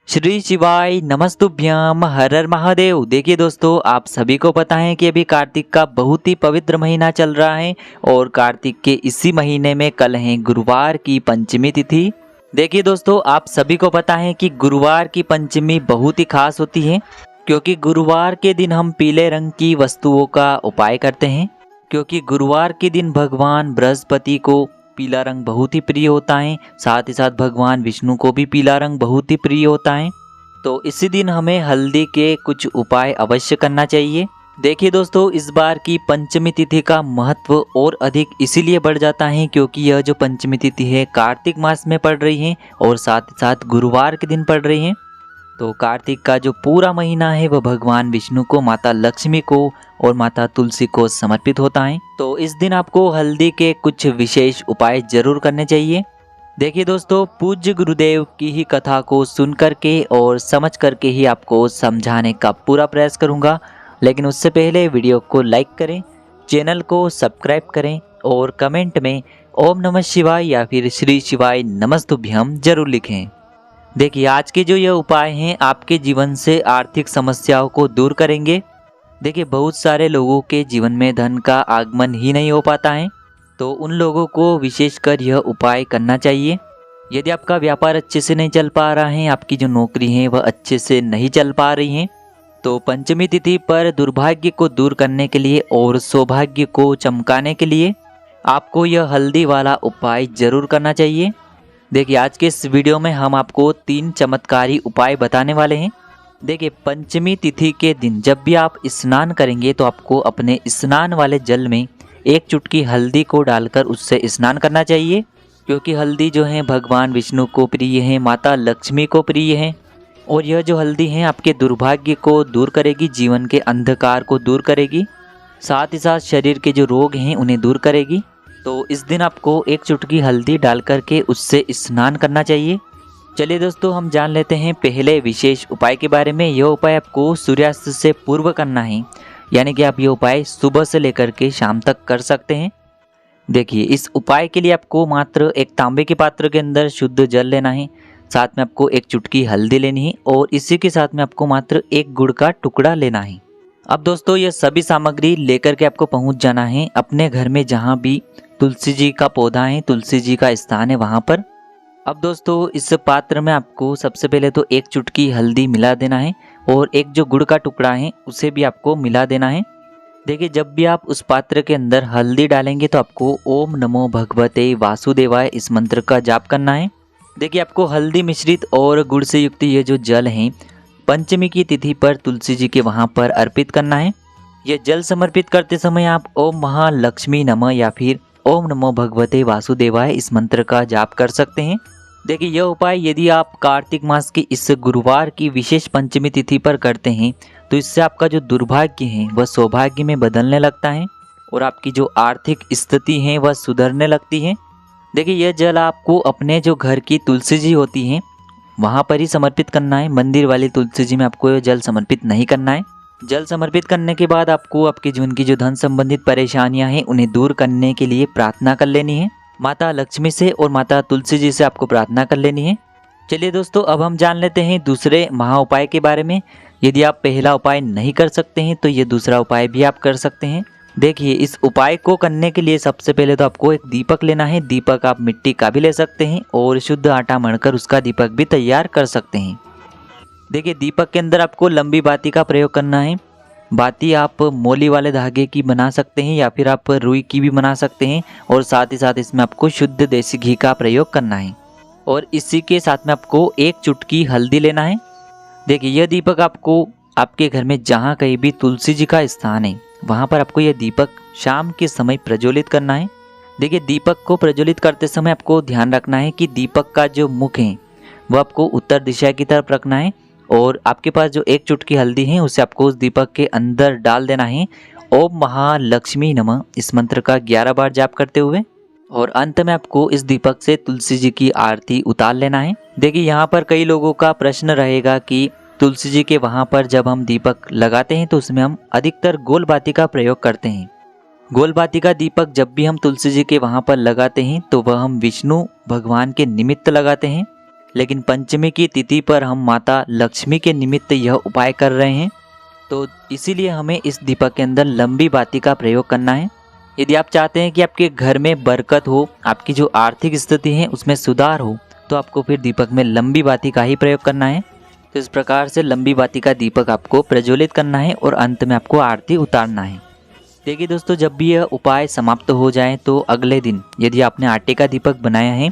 श्री शिवाय नमस्तुभ्यम हर हर महादेव। देखिए दोस्तों, आप सभी को पता है कि अभी कार्तिक का बहुत ही पवित्र महीना चल रहा है और कार्तिक के इसी महीने में कल है गुरुवार की पंचमी तिथि। देखिए दोस्तों, आप सभी को पता है कि गुरुवार की पंचमी बहुत ही खास होती है क्योंकि गुरुवार के दिन हम पीले रंग की वस्तुओं का उपाय करते हैं क्योंकि गुरुवार के दिन भगवान बृहस्पति को पीला रंग बहुत ही प्रिय होता है। साथ ही साथ भगवान विष्णु को भी पीला रंग बहुत ही प्रिय होता है। तो इसी दिन हमें हल्दी के कुछ उपाय अवश्य करना चाहिए। देखिए दोस्तों, इस बार की पंचमी तिथि का महत्व और अधिक इसीलिए बढ़ जाता है क्योंकि यह जो पंचमी तिथि है कार्तिक मास में पड़ रही है और साथ ही साथ गुरुवार के दिन पड़ रही है। तो कार्तिक का जो पूरा महीना है वह भगवान विष्णु को, माता लक्ष्मी को और माता तुलसी को समर्पित होता है। तो इस दिन आपको हल्दी के कुछ विशेष उपाय जरूर करने चाहिए। देखिए दोस्तों, पूज्य गुरुदेव की ही कथा को सुन करके और समझ करके ही आपको समझाने का पूरा प्रयास करूंगा। लेकिन उससे पहले वीडियो को लाइक करें, चैनल को सब्सक्राइब करें और कमेंट में ओम नमः शिवाय या फिर श्री शिवाय नमस्तुभ्यम जरूर लिखें। देखिए, आज के जो ये उपाय हैं आपके जीवन से आर्थिक समस्याओं को दूर करेंगे। देखिए, बहुत सारे लोगों के जीवन में धन का आगमन ही नहीं हो पाता है, तो उन लोगों को विशेषकर यह उपाय करना चाहिए। यदि आपका व्यापार अच्छे से नहीं चल पा रहा है, आपकी जो नौकरी है वह अच्छे से नहीं चल पा रही है, तो पंचमी तिथि पर दुर्भाग्य को दूर करने के लिए और सौभाग्य को चमकाने के लिए आपको यह हल्दी वाला उपाय जरूर करना चाहिए। देखिए, आज के इस वीडियो में हम आपको 3 चमत्कारी उपाय बताने वाले हैं। देखिए, पंचमी तिथि के दिन जब भी आप स्नान करेंगे तो आपको अपने स्नान वाले जल में 1 चुटकी हल्दी को डालकर उससे स्नान करना चाहिए क्योंकि हल्दी जो है भगवान विष्णु को प्रिय है, माता लक्ष्मी को प्रिय है और यह जो हल्दी है आपके दुर्भाग्य को दूर करेगी, जीवन के अंधकार को दूर करेगी, साथ ही साथ शरीर के जो रोग हैं उन्हें दूर करेगी। तो इस दिन आपको 1 चुटकी हल्दी डाल करके उससे स्नान करना चाहिए। चलिए दोस्तों, हम जान लेते हैं पहले विशेष उपाय के बारे में। यह उपाय आपको सूर्यास्त से पूर्व करना है, यानी कि आप ये उपाय सुबह से लेकर के शाम तक कर सकते हैं। देखिए, इस उपाय के लिए आपको मात्र एक तांबे के पात्र के अंदर शुद्ध जल लेना है, साथ में आपको 1 चुटकी हल्दी लेनी है और इसी के साथ में आपको मात्र 1 गुड़ का टुकड़ा लेना है। अब दोस्तों, ये सभी सामग्री लेकर के आपको पहुंच जाना है अपने घर में जहां भी तुलसी जी का पौधा है, तुलसी जी का स्थान है वहां पर। अब दोस्तों, इस पात्र में आपको सबसे पहले तो 1 चुटकी हल्दी मिला देना है और 1 जो गुड़ का टुकड़ा है उसे भी आपको मिला देना है। देखिए, जब भी आप उस पात्र के अंदर हल्दी डालेंगे तो आपको ओम नमो भगवते वासुदेवाय इस मंत्र का जाप करना है। देखिए, आपको हल्दी मिश्रित और गुड़ से युक्त ये जो जल है पंचमी की तिथि पर तुलसी जी के वहां पर अर्पित करना है। यह जल समर्पित करते समय आप ओम महालक्ष्मी नमः या फिर ओम नमो भगवते वासुदेवाय इस मंत्र का जाप कर सकते हैं। देखिए, यह उपाय यदि आप कार्तिक मास की इस गुरुवार की विशेष पंचमी तिथि पर करते हैं तो इससे आपका जो दुर्भाग्य है वह सौभाग्य में बदलने लगता है और आपकी जो आर्थिक स्थिति है वह सुधरने लगती है। देखिए, यह जल आपको अपने जो घर की तुलसी जी होती हैं वहाँ पर ही समर्पित करना है। मंदिर वाली तुलसी जी में आपको यह जल समर्पित नहीं करना है। जल समर्पित करने के बाद आपको आपके जीवन की जो धन संबंधित परेशानियां हैं उन्हें दूर करने के लिए प्रार्थना कर लेनी है। माता लक्ष्मी से और माता तुलसी जी से आपको प्रार्थना कर लेनी है। चलिए दोस्तों, अब हम जान लेते हैं दूसरे महा उपाय के बारे में। यदि आप पहला उपाय नहीं कर सकते हैं तो ये दूसरा उपाय भी आप कर सकते हैं। देखिए, इस उपाय को करने के लिए सबसे पहले तो आपको एक दीपक लेना है। दीपक आप मिट्टी का भी ले सकते हैं और शुद्ध आटा मढ़कर उसका दीपक भी तैयार कर सकते हैं। देखिए, दीपक के अंदर आपको लंबी बाती का प्रयोग करना है। बाती आप मोली वाले धागे की बना सकते हैं या फिर आप रुई की भी बना सकते हैं और साथ ही साथ इसमें आपको शुद्ध देसी घी का प्रयोग करना है और इसी के साथ में आपको 1 चुटकी हल्दी लेना है। देखिए, यह दीपक आपको आपके घर में जहाँ कहीं भी तुलसी जी का स्थान है वहाँ पर आपको यह दीपक शाम के समय प्रज्वलित करना है। देखिए, दीपक को प्रज्वलित करते समय आपको ध्यान रखना है कि दीपक का जो मुख है वह आपको उत्तर दिशा की तरफ रखना है और आपके पास जो 1 चुटकी हल्दी है उसे आपको उस दीपक के अंदर डाल देना है। ओम महालक्ष्मी नमः इस मंत्र का 11 बार जाप करते हुए और अंत में आपको इस दीपक से तुलसी जी की आरती उतार लेना है। देखिए, यहाँ पर कई लोगों का प्रश्न रहेगा कि तुलसी जी के वहाँ पर जब हम दीपक लगाते हैं तो उसमें हम अधिकतर गोल बाती का प्रयोग करते हैं। गोल बाती का दीपक जब भी हम तुलसी जी के वहाँ पर लगाते हैं तो वह हम विष्णु भगवान के निमित्त लगाते हैं। लेकिन पंचमी की तिथि पर हम माता लक्ष्मी के निमित्त यह उपाय कर रहे हैं, तो इसीलिए हमें इस दीपक के अंदर लंबी बाती का प्रयोग करना है। यदि आप चाहते हैं कि आपके घर में बरकत हो, आपकी जो आर्थिक स्थिति है उसमें सुधार हो, तो आपको फिर दीपक में लंबी बाती का ही प्रयोग करना है। तो इस प्रकार से लंबी बाती का दीपक आपको प्रज्वलित करना है और अंत में आपको आरती उतारना है। देखिए दोस्तों, जब भी यह उपाय समाप्त हो जाए तो अगले दिन यदि आपने आटे का दीपक बनाया है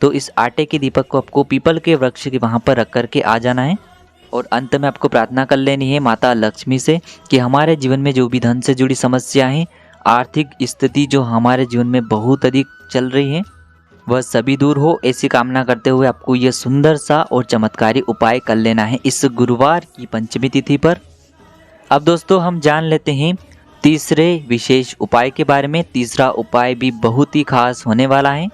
तो इस आटे के दीपक को आपको पीपल के वृक्ष के वहाँ पर रख करके आ जाना है और अंत में आपको प्रार्थना कर लेनी है माता लक्ष्मी से कि हमारे जीवन में जो भी धन से जुड़ी समस्या है, आर्थिक स्थिति जो हमारे जीवन में बहुत अधिक चल रही है, वह सभी दूर हो। ऐसी कामना करते हुए आपको यह सुंदर सा और चमत्कारी उपाय कर लेना है इस गुरुवार की पंचमी तिथि पर। अब दोस्तों हम जान लेते हैं तीसरे विशेष उपाय के बारे में। तीसरा उपाय भी बहुत ही खास होने वाला है।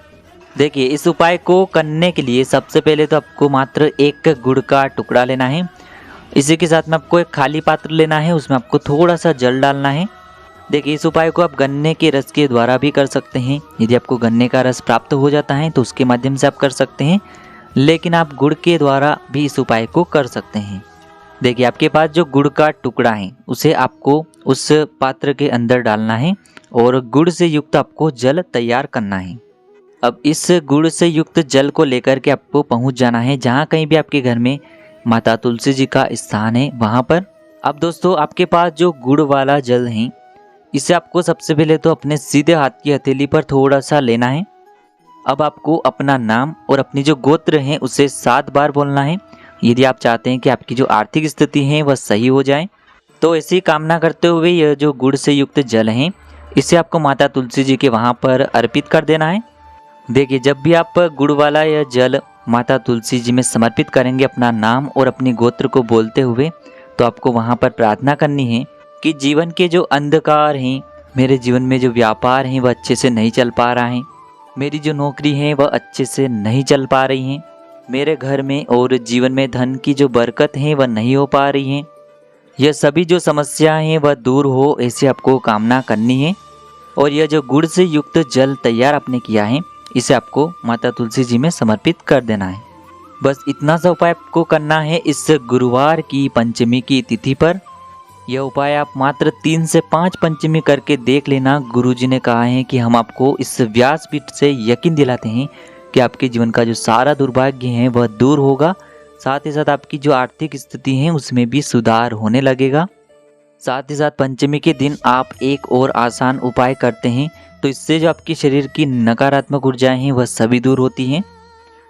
देखिए, इस उपाय को करने के लिए सबसे पहले तो आपको मात्र एक गुड़ का टुकड़ा लेना है। इसी के साथ में आपको एक खाली पात्र लेना है, उसमें आपको थोड़ा सा जल डालना है। देखिए, इस उपाय को आप गन्ने के रस के द्वारा भी कर सकते हैं। यदि आपको गन्ने का रस प्राप्त हो जाता है तो उसके माध्यम से आप कर सकते हैं, लेकिन आप गुड़ के द्वारा भी इस उपाय को कर सकते हैं। देखिए, आपके पास जो गुड़ का टुकड़ा है उसे आपको उस पात्र के अंदर डालना है और गुड़ से युक्त आपको जल तैयार करना है। अब इस गुड़ से युक्त जल को लेकर के आपको पहुंच जाना है जहां कहीं भी आपके घर में माता तुलसी जी का स्थान है वहां पर। अब दोस्तों, आपके पास जो गुड़ वाला जल है इसे आपको सबसे पहले तो अपने सीधे हाथ की हथेली पर थोड़ा सा लेना है। अब आपको अपना नाम और अपनी जो गोत्र है उसे 7 बार बोलना है। यदि आप चाहते हैं कि आपकी जो आर्थिक स्थिति है वह सही हो जाए, तो ऐसी कामना करते हुए यह जो गुड़ से युक्त जल है इसे आपको माता तुलसी जी के वहाँ पर अर्पित कर देना है। देखिए, जब भी आप गुड़ वाला यह जल माता तुलसी जी में समर्पित करेंगे अपना नाम और अपनी गोत्र को बोलते हुए, तो आपको वहाँ पर प्रार्थना करनी है कि जीवन के जो अंधकार हैं, मेरे जीवन में जो व्यापार हैं वह अच्छे से नहीं चल पा रहा है, मेरी जो नौकरी है वह अच्छे से नहीं चल पा रही हैं, मेरे घर में और जीवन में धन की जो बरकत है वह नहीं हो पा रही है, यह सभी जो समस्याएं हैं वह दूर हो, ऐसी आपको कामना करनी है। और यह जो गुड़ से युक्त जल तैयार आपने किया है इसे आपको माता तुलसी जी में समर्पित कर देना है। बस इतना सा उपाय आपको करना है इस गुरुवार की पंचमी की तिथि पर। यह उपाय आप मात्र 3 से 5 पंचमी करके देख लेना। गुरुजी ने कहा है कि हम आपको इस व्यासपीठ से यकीन दिलाते हैं कि आपके जीवन का जो सारा दुर्भाग्य है वह दूर होगा, साथ ही साथ आपकी जो आर्थिक स्थिति है उसमें भी सुधार होने लगेगा। साथ ही साथ पंचमी के दिन आप एक और आसान उपाय करते हैं, तो इससे जो आपके शरीर की नकारात्मक ऊर्जाएं हैं वह सभी दूर होती हैं।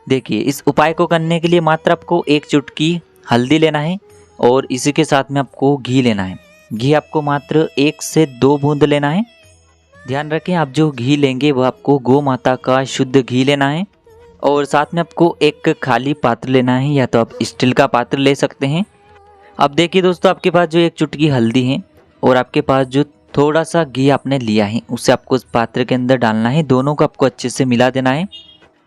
देखिए, इस उपाय को करने के लिए मात्र आपको 1 चुटकी हल्दी लेना है और इसी के साथ में आपको घी लेना है। घी आपको मात्र 1 से 2 बूंद लेना है। ध्यान रखें, आप जो घी लेंगे वह आपको गौ माता का शुद्ध घी लेना है और साथ में आपको एक खाली पात्र लेना है, या तो आप स्टील का पात्र ले सकते हैं। अब देखिए दोस्तों, आपके पास जो 1 चुटकी हल्दी है और आपके पास जो थोड़ा सा घी आपने लिया है उसे आपको उस पात्र के अंदर डालना है। दोनों को आपको अच्छे से मिला देना है।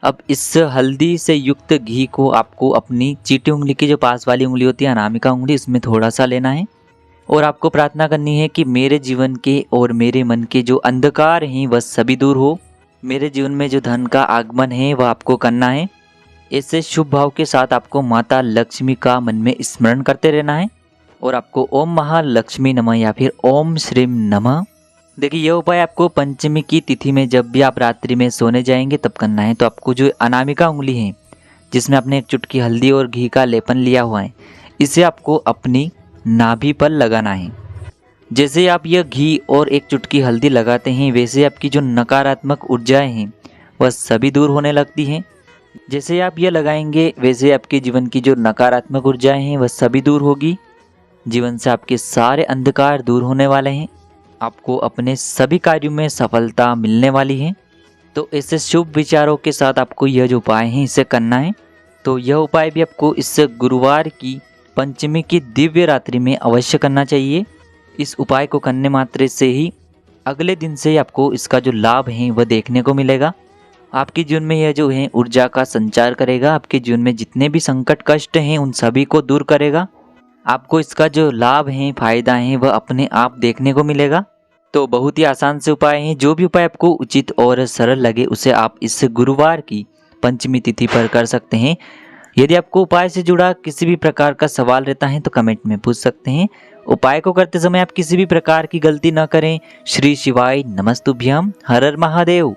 अब इस हल्दी से युक्त घी को आपको अपनी चीटी उंगली की जो पास वाली उंगली होती है, अनामिका उंगली, इसमें थोड़ा सा लेना है और आपको प्रार्थना करनी है कि मेरे जीवन के और मेरे मन के जो अंधकार हैं वह सभी दूर हो, मेरे जीवन में जो धन का आगमन है वह आपको करना है। ऐसे शुभ भाव के साथ आपको माता लक्ष्मी का मन में स्मरण करते रहना है और आपको ओम महालक्ष्मी नमः या फिर ओम श्रीम नमः। देखिए, यह उपाय आपको पंचमी की तिथि में जब भी आप रात्रि में सोने जाएंगे तब करना है। तो आपको जो अनामिका उंगली है जिसमें आपने 1 चुटकी हल्दी और घी का लेपन लिया हुआ है, इसे आपको अपनी नाभि पर लगाना है। जैसे आप यह घी और 1 चुटकी हल्दी लगाते हैं वैसे आपकी जो नकारात्मक ऊर्जाएं हैं वह सभी दूर होने लगती हैं। जैसे आप यह लगाएंगे वैसे आपके जीवन की जो नकारात्मक ऊर्जाएं हैं वह सभी दूर होगी। जीवन से आपके सारे अंधकार दूर होने वाले हैं। आपको अपने सभी कार्यों में सफलता मिलने वाली है। तो ऐसे शुभ विचारों के साथ आपको यह जो उपाय है इसे करना है। तो यह उपाय भी आपको इस गुरुवार की पंचमी की दिव्य रात्रि में अवश्य करना चाहिए। इस उपाय को करने मात्र से ही अगले दिन से आपको इसका जो लाभ है वह देखने को मिलेगा। आपके जीवन में यह जो है ऊर्जा का संचार करेगा। आपके जीवन में जितने भी संकट कष्ट हैं उन सभी को दूर करेगा। आपको इसका जो लाभ है, फायदा है, वह अपने आप देखने को मिलेगा। तो बहुत ही आसान से उपाय हैं। जो भी उपाय आपको उचित और सरल लगे उसे आप इस गुरुवार की पंचमी तिथि पर कर सकते हैं। यदि आपको उपाय से जुड़ा किसी भी प्रकार का सवाल रहता है तो कमेंट में पूछ सकते हैं। उपाय को करते समय आप किसी भी प्रकार की गलती न करें। श्री शिवाय नमस्तुभ्यम। हर हर महादेव।